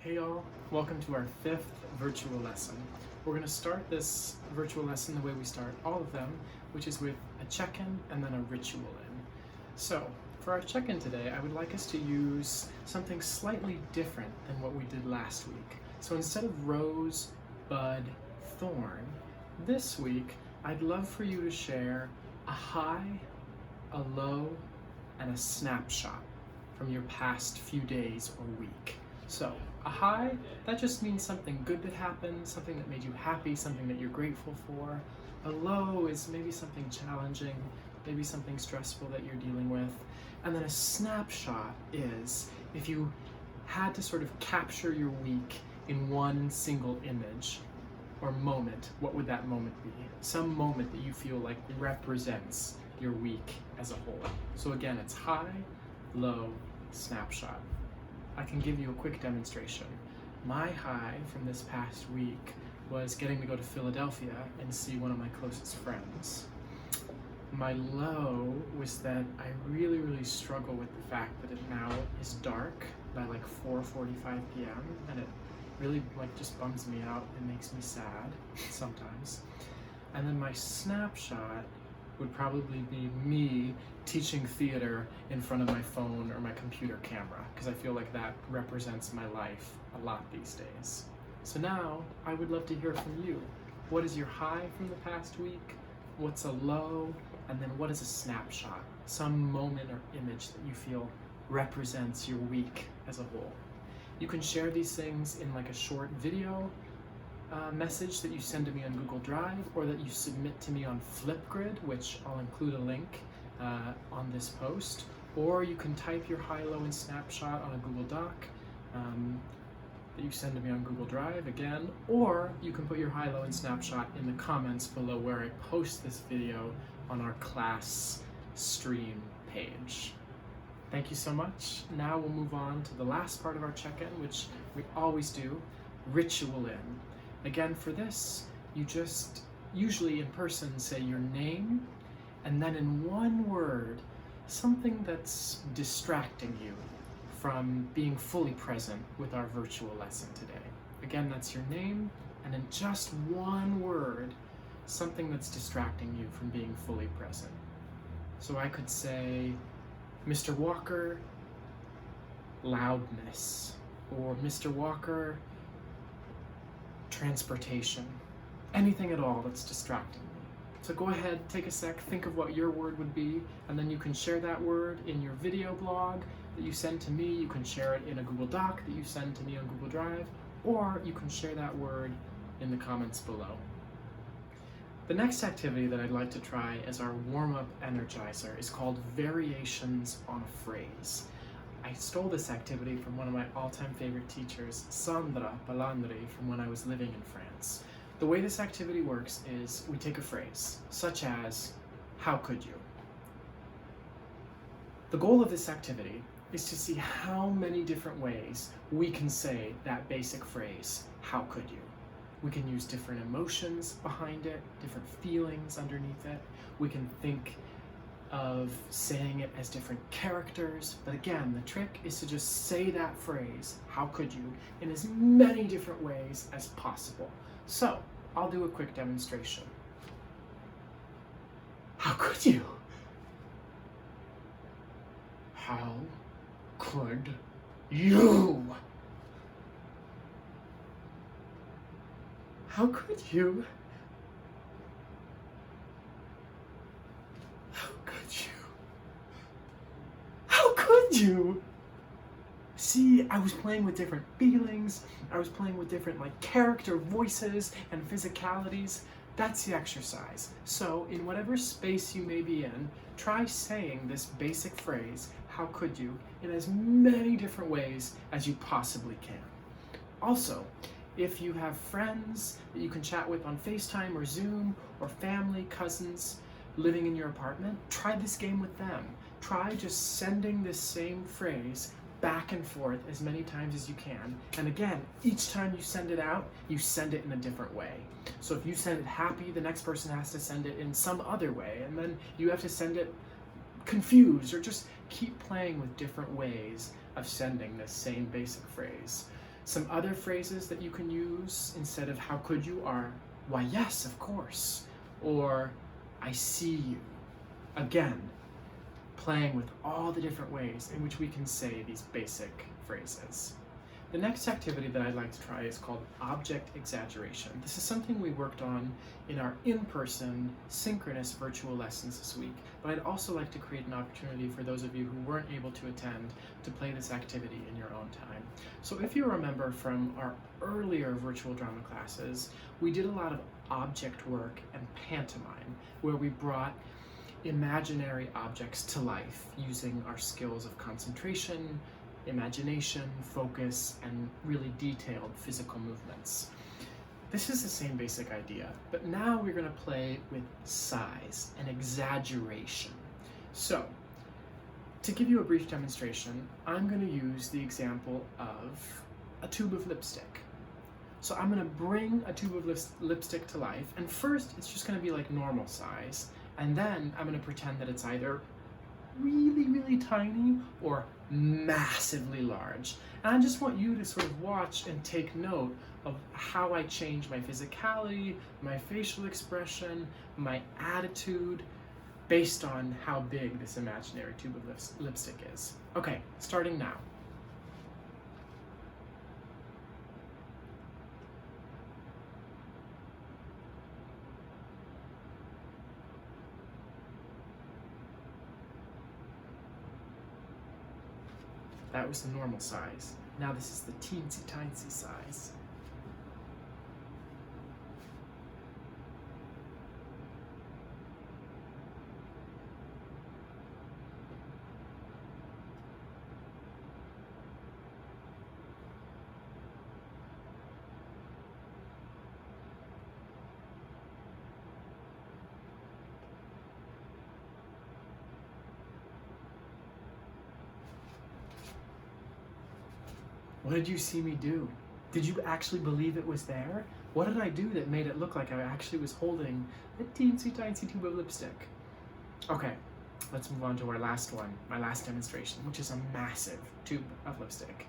Hey y'all, welcome to our 5th virtual lesson. We're going to start this virtual lesson the way we start all of them, which is with a check-in and then a ritual in. So, for our check-in today, I would like us to use something slightly different than what we did last week. So instead of rose, bud, thorn, this week I'd love for you to share a high, a low, and a snapshot from your past few days or week. So, a high, that just means something good that happened, something that made you happy, something that you're grateful for. A low is maybe something challenging, maybe something stressful that you're dealing with. And then a snapshot is if you had to sort of capture your week in one single image or moment, what would that moment be? Some moment that you feel like represents your week as a whole. So again, it's high, low, snapshot. I can give you a quick demonstration. My high from this past week was getting to go to Philadelphia and see one of my closest friends. My low was that I really struggle with the fact that it now is dark by like 4:45 p.m. and it really just bums me out and makes me sad sometimes. And then my snapshot would probably be me teaching theater in front of my phone or my computer camera, because I feel like that represents my life a lot these days. So now, I would love to hear from you. What is your high from the past week? What's a low? And then what is a snapshot? Some moment or image that you feel represents your week as a whole. You can share these things in like a short video message that you send to me on Google Drive, or that you submit to me on Flipgrid, which I'll include a link on this post, or you can type your high, low, and snapshot on a Google Doc that you send to me on Google Drive again, or you can put your high, low, and snapshot in the comments below where I post this video on our class stream page. Thank you so much. Now we'll move on to the last part of our check-in, which we always do, ritual in. Again, for this, you just usually in person say your name, and then in one word, something that's distracting you from being fully present with our virtual lesson today. Again, that's your name, and in just one word, something that's distracting you from being fully present. So I could say, Mr. Walker, loudness, or Mr. Walker, transportation, anything at all that's distracting me. So go ahead, take a sec, think of what your word would be, and then you can share that word in your video blog that you send to me. You can share it in a Google Doc that you send to me on Google Drive, or you can share that word in the comments below. The next activity that I'd like to try as our warm-up energizer is called Variations on a Phrase. I stole this activity from one of my all-time favorite teachers, Sandra Palandri, from when I was living in France. The way this activity works is we take a phrase, such as, how could you? The goal of this activity is to see how many different ways we can say that basic phrase, how could you? We can use different emotions behind it, different feelings underneath it. We can think of saying it as different characters, but again, the trick is to just say that phrase, how could you, in as many different ways as possible. So, I'll do a quick demonstration. How could you? How could you? How could you? You see, I was playing with different feelings, I was playing with different character voices and physicalities. That's the exercise. So in whatever space you may be in, try saying this basic phrase, how could you, in as many different ways as you possibly can. Also, if you have friends that you can chat with on FaceTime or Zoom, or family, cousins living in your apartment, try this game with them. Try just sending this same phrase back and forth as many times as you can. And again, each time you send it out, you send it in a different way. So if you send it happy, the next person has to send it in some other way, and then you have to send it confused, or just keep playing with different ways of sending this same basic phrase. Some other phrases that you can use instead of how could you are, why yes, of course, or I see you. Again, playing with all the different ways in which we can say these basic phrases. The next activity that I'd like to try is called object exaggeration. This is something we worked on in our in-person synchronous virtual lessons this week, but I'd also like to create an opportunity for those of you who weren't able to attend to play this activity in your own time. So if you remember from our earlier virtual drama classes, we did a lot of object work and pantomime, where we brought imaginary objects to life using our skills of concentration, imagination, focus, and really detailed physical movements. This is the same basic idea, but now we're going to play with size and exaggeration. So, to give you a brief demonstration, I'm going to use the example of a tube of lipstick. So I'm going to bring a tube of lipstick to life, and first it's just going to be like normal size, and then I'm going to pretend that it's either really, really tiny or massively large. And I just want you to sort of watch and take note of how I change my physicality, my facial expression, my attitude, based on how big this imaginary tube of lipstick is. Okay, starting now. That was the normal size. Now this is the teensy-tiny size. What did you see me do? Did you actually believe it was there? What did I do that made it look like I actually was holding a teensy-tiny tube of lipstick? Okay, let's move on to our last one, my last demonstration, which is a massive tube of lipstick.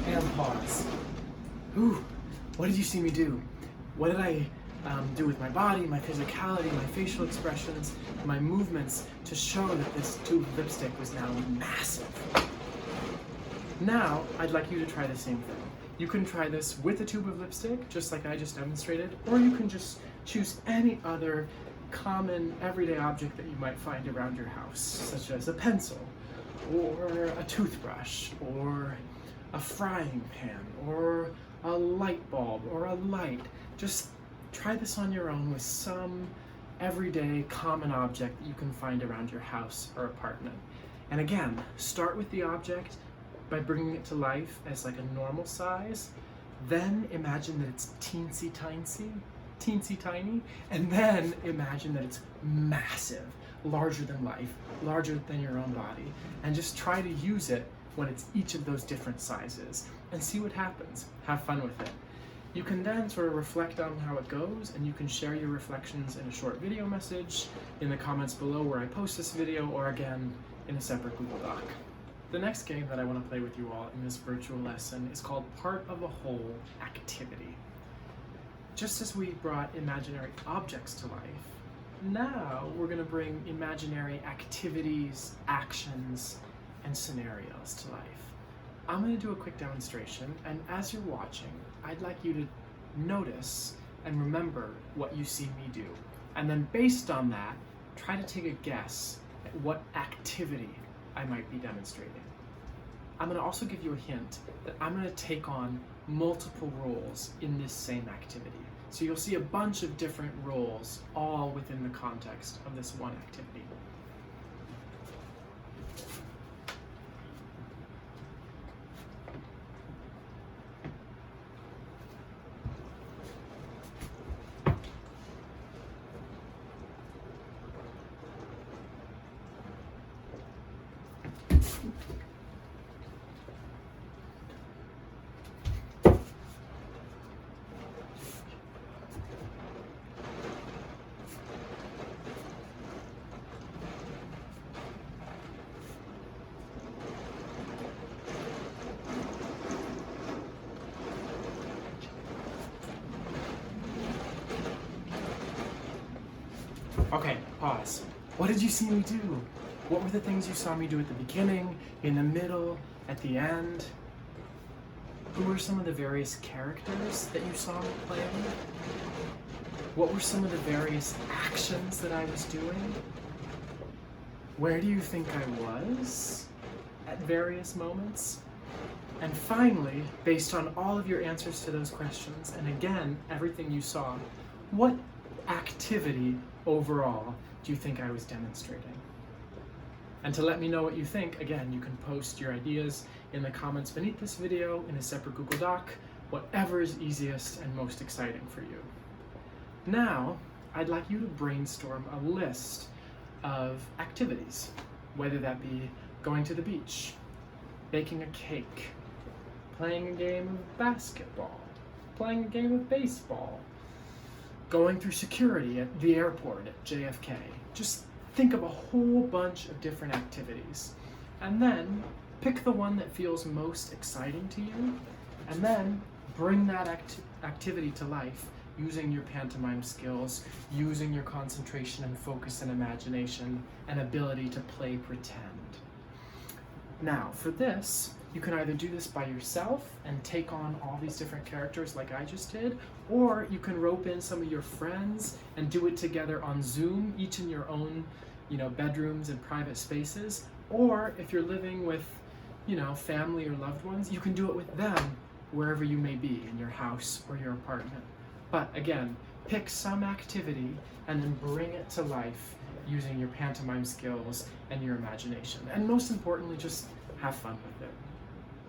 And pause. Ooh, what did you see me do? What did I do with my body, my physicality, my facial expressions, my movements to show that this tube of lipstick was now massive? Now, I'd like you to try the same thing. You can try this with a tube of lipstick, just like I just demonstrated, or you can just choose any other common everyday object that you might find around your house, such as a pencil, or a toothbrush, or a frying pan, or a light bulb, or a light. Just try this on your own with some everyday common object that you can find around your house or apartment. And again, start with the object by bringing it to life as like a normal size, then imagine that it's teensy tiny, and then imagine that it's massive, larger than life, larger than your own body, and just try to use it when it's each of those different sizes and see what happens. Have fun with it. You can then sort of reflect on how it goes, and you can share your reflections in a short video message in the comments below where I post this video, or again in a separate Google Doc. The next game that I want to play with you all in this virtual lesson is called Part of a Whole Activity. Just as we brought imaginary objects to life, now we're going to bring imaginary activities, actions, and scenarios to life. I'm going to do a quick demonstration, and as you're watching, I'd like you to notice and remember what you see me do. And then based on that, try to take a guess at what activity I might be demonstrating. I'm going to also give you a hint that I'm going to take on multiple roles in this same activity. So you'll see a bunch of different roles all within the context of this one activity. Okay, pause. What did you see me do? What were the things you saw me do at the beginning, in the middle, at the end? Who were some of the various characters that you saw me playing? What were some of the various actions that I was doing? Where do you think I was at various moments? And finally, based on all of your answers to those questions, and again, everything you saw, what activity overall do you think I was demonstrating? And to let me know what you think, again, you can post your ideas in the comments beneath this video in a separate Google Doc, whatever is easiest and most exciting for you. Now, I'd like you to brainstorm a list of activities, whether that be going to the beach, baking a cake, playing a game of basketball, playing a game of baseball, going through security at the airport at JFK. Just think of a whole bunch of different activities, and then pick the one that feels most exciting to you, and then bring that activity to life using your pantomime skills, using your concentration and focus and imagination and ability to play pretend. Now, for this, you can either do this by yourself and take on all these different characters like I just did, or you can rope in some of your friends and do it together on Zoom, each in your own, bedrooms and private spaces. Or if you're living with, family or loved ones, you can do it with them wherever you may be, in your house or your apartment. But again, pick some activity and then bring it to life using your pantomime skills and your imagination. And most importantly, just have fun with it.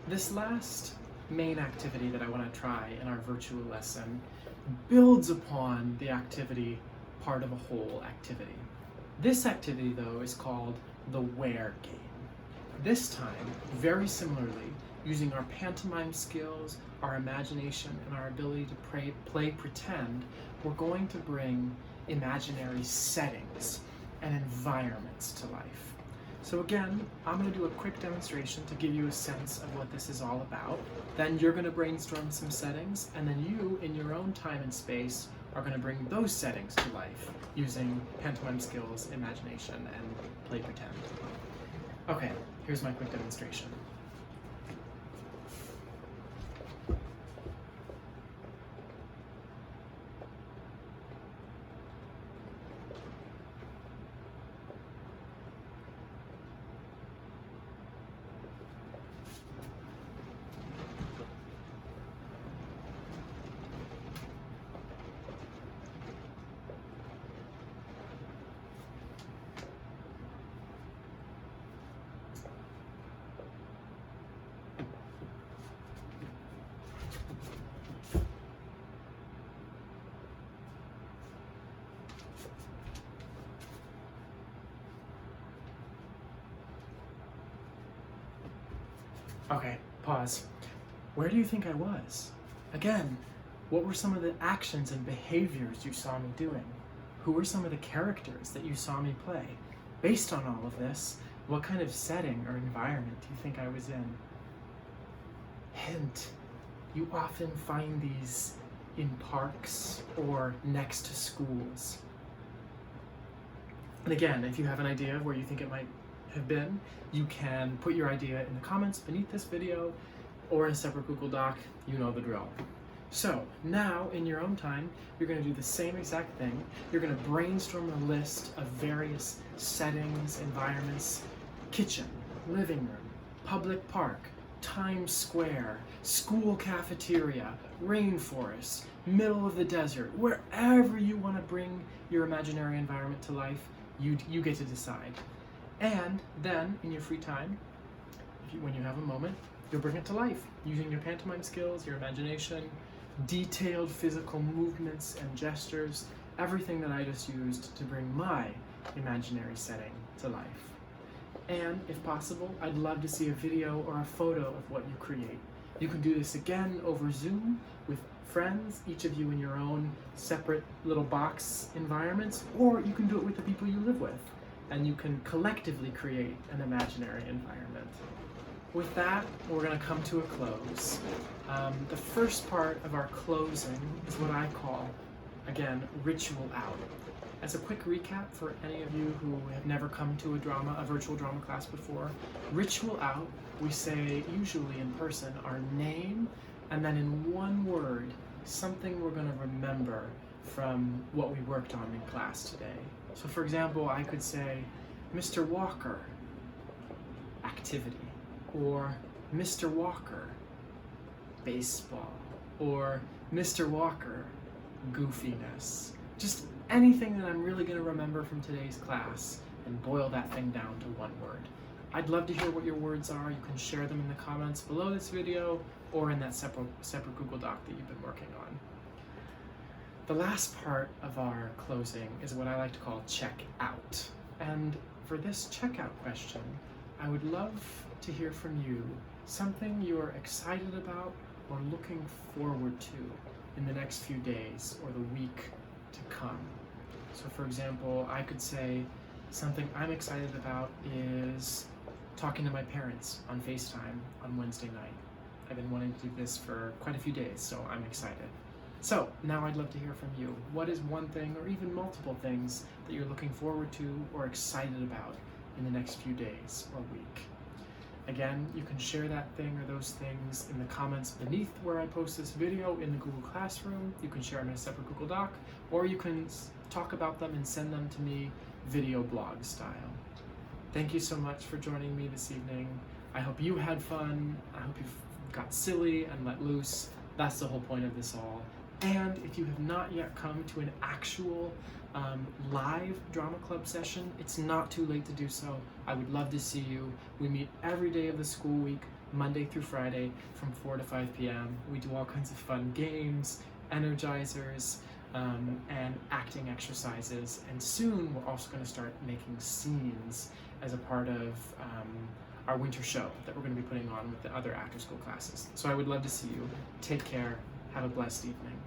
This last main activity that I want to try in our virtual lesson builds upon the activity part of a whole activity. This activity, though, is called the Where game. This time, very similarly, using our pantomime skills, our imagination, and our ability to play pretend, we're going to bring imaginary settings and environments to life. So again, I'm going to do a quick demonstration to give you a sense of what this is all about. Then you're going to brainstorm some settings, and then you, in your own time and space, are going to bring those settings to life using pantomime skills, imagination, and play pretend. Okay, here's my quick demonstration. Okay, pause. Where do you think I was? Again, what were some of the actions and behaviors you saw me doing? Who were some of the characters that you saw me play? Based on all of this, what kind of setting or environment do you think I was in? Hint, you often find these in parks or next to schools. And again, if you have an idea of where you think it might have been, you can put your idea in the comments beneath this video or in a separate Google Doc. You know the drill. So now, in your own time, you're going to do the same exact thing. You're going to brainstorm a list of various settings, environments: kitchen, living room, public park, Times Square, school cafeteria, rainforest, middle of the desert, wherever you want to bring your imaginary environment to life, you get to decide. And then, in your free time, when you have a moment, you'll bring it to life using your pantomime skills, your imagination, detailed physical movements and gestures, everything that I just used to bring my imaginary setting to life. And if possible, I'd love to see a video or a photo of what you create. You can do this again over Zoom with friends, each of you in your own separate little box environments, or you can do it with the people you live with, and you can collectively create an imaginary environment. With that, we're going to come to a close. The first part of our closing is what I call, again, ritual out. As a quick recap for any of you who have never come to a virtual drama class before, ritual out, we say, usually in person, our name, and then in one word, something we're going to remember from what we worked on in class today. So for example, I could say, Mr. Walker, activity, or Mr. Walker, baseball, or Mr. Walker, goofiness. Just anything that I'm really going to remember from today's class and boil that thing down to one word. I'd love to hear what your words are. You can share them in the comments below this video or in that separate Google Doc that you've been working on. The last part of our closing is what I like to call check out. And for this checkout question, I would love to hear from you something you're excited about or looking forward to in the next few days or the week to come. So for example, I could say something I'm excited about is talking to my parents on FaceTime on Wednesday night. I've been wanting to do this for quite a few days, so I'm excited. So now I'd love to hear from you. What is one thing or even multiple things that you're looking forward to or excited about in the next few days or week? Again, you can share that thing or those things in the comments beneath where I post this video in the Google Classroom. You can share them in a separate Google Doc, or you can talk about them and send them to me video blog style. Thank you so much for joining me this evening. I hope you had fun. I hope you got silly and let loose. That's the whole point of this all. And if you have not yet come to an actual live drama club session, it's not too late to do so. I would love to see you. We meet every day of the school week, Monday through Friday from 4 to 5 p.m. We do all kinds of fun games, energizers, and acting exercises. And soon we're also going to start making scenes as a part of our winter show that we're going to be putting on with the other after-school classes. So I would love to see you. Take care. Have a blessed evening.